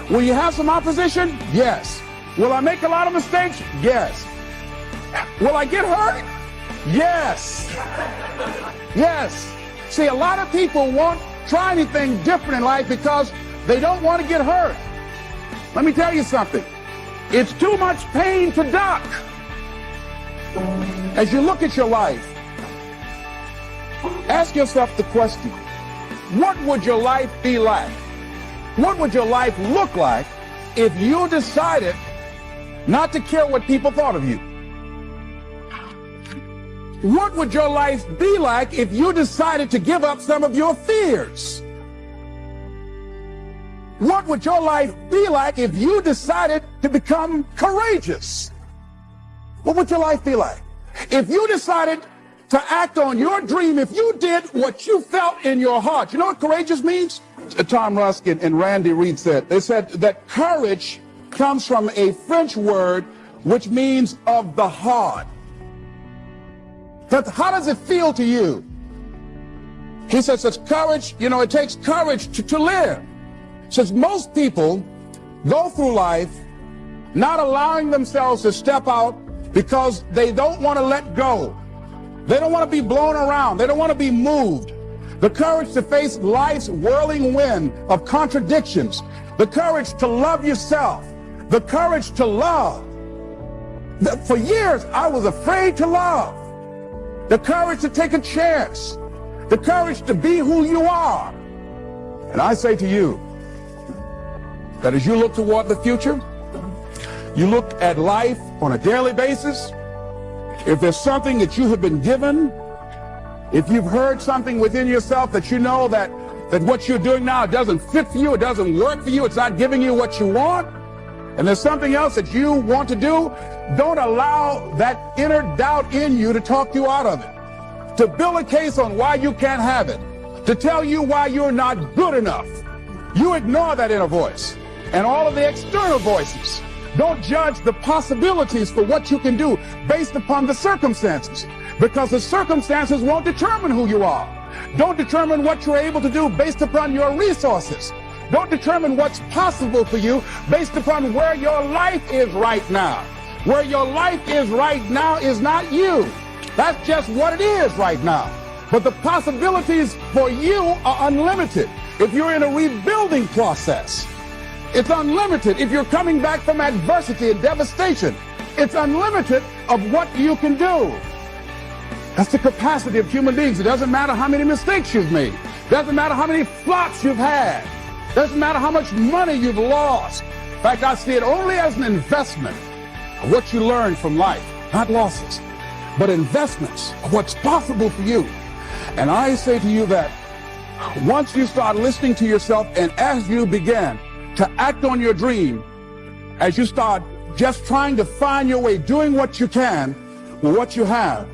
Will you have some opposition? Yes. Will I make a lot of mistakes? Yes. Will I get hurt? Yes. Yes. See, a lot of people won't try anything different in life because they don't want to get hurt. Let me tell you something. It's too much pain to duck. As you look at your life, ask yourself the question, what would your life be like? What would your life look like if you decided not to care what people thought of you? What would your life be like if you decided to give up some of your fears? What would your life be like if you decided to become courageous? What would your life be like? If you decided to act on your dream, if you did what you felt in your heart. You know what courageous means? Tom Ruskin and Randy Reed said. They said that courage comes from a French word which means of the heart. How does it feel to you? He says it's courage, you know, it takes courage to live. Says most people go through life not allowing themselves to step out because they don't want to let go. They don't want to be blown around. They don't want to be moved. The courage to face life's whirling wind of contradictions. The courage to love yourself. The courage to love. For years, I was afraid to love. The courage to take a chance. The courage to be who you are. And I say to you, that as you look toward the future, you look at life on a daily basis, if there's something that you have been given, if you've heard something within yourself that you know that what you're doing now doesn't fit for you, it doesn't work for you, it's not giving you what you want, and there's something else that you want to do, don't allow that inner doubt in you to talk you out of it, to build a case on why you can't have it, to tell you why you're not good enough. You ignore that inner voice and all of the external voices. Don't judge the possibilities for what you can do based upon the circumstances, because the circumstances won't determine who you are. Don't determine what you're able to do based upon your resources. Don't determine what's possible for you based upon where your life is right now. Where your life is right now is not you. That's just what it is right now. But the possibilities for you are unlimited. If you're in a rebuilding process, it's unlimited. If you're coming back from adversity and devastation, it's unlimited of what you can do. That's the capacity of human beings. It doesn't matter how many mistakes you've made. It doesn't matter how many flops you've had. It doesn't matter how much money you've lost. In fact, I see it only as an investment of what you learn from life, not losses, but investments of what's possible for you. And I say to you that once you start listening to yourself and as you begin to act on your dream, as you start just trying to find your way, doing what you can with what you have,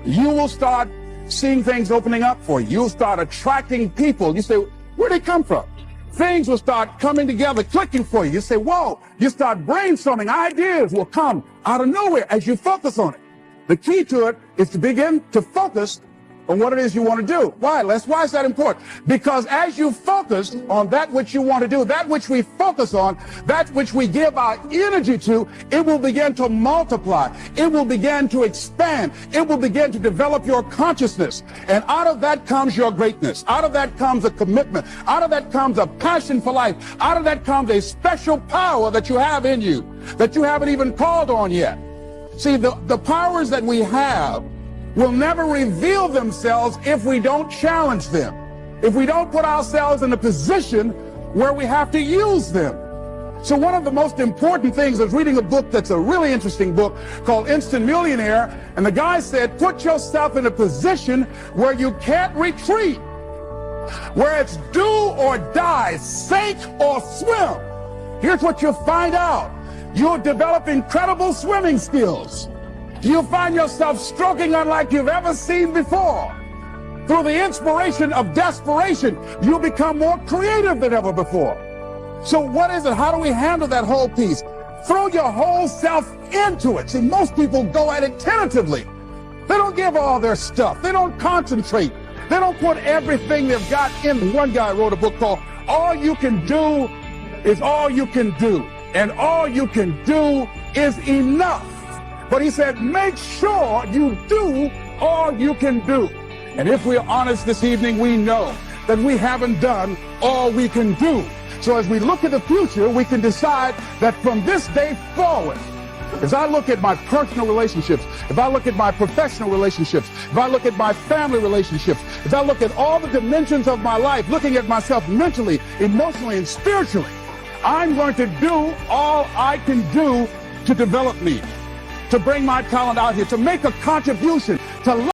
you will start seeing things opening up for you. You'll start attracting people. You say, where'd they come from? Things will start coming together, clicking for you. You say, whoa, you start brainstorming. Ideas will come out of nowhere as you focus on it. The key to it is to begin to focus on what it is you want to do. Why, Les? Why is that important? Because as you focus on that which you want to do, that which we focus on, that which we give our energy to, it will begin to multiply. It will begin to expand. It will begin to develop your consciousness. And out of that comes your greatness. Out of that comes a commitment. Out of that comes a passion for life. Out of that comes a special power that you have in you that you haven't even called on yet. See, the powers that we have will never reveal themselves if we don't challenge them, if we don't put ourselves in a position where we have to use them. So one of the most important things, I was reading a book that's a really interesting book called Instant Millionaire, and the guy said, put yourself in a position where you can't retreat, where it's do or die, sink or swim. Here's what you'll find out. You'll develop incredible swimming skills. You'll find yourself stroking unlike you've ever seen before. Through the inspiration of desperation, you'll become more creative than ever before. So what is it? How do we handle that whole piece? Throw your whole self into it. See, most people go at it tentatively. They don't give all their stuff. They don't concentrate. They don't put everything they've got in. One guy wrote a book called All You Can Do is all you can do. And all you can do is enough. But he said, make sure you do all you can do. And if we're honest this evening, we know that we haven't done all we can do. So as we look at the future, we can decide that from this day forward, as I look at my personal relationships, if I look at my professional relationships, if I look at my family relationships, if I look at all the dimensions of my life, looking at myself mentally, emotionally, and spiritually, I'm going to do all I can do to develop me, to bring my talent out here, to make a contribution, to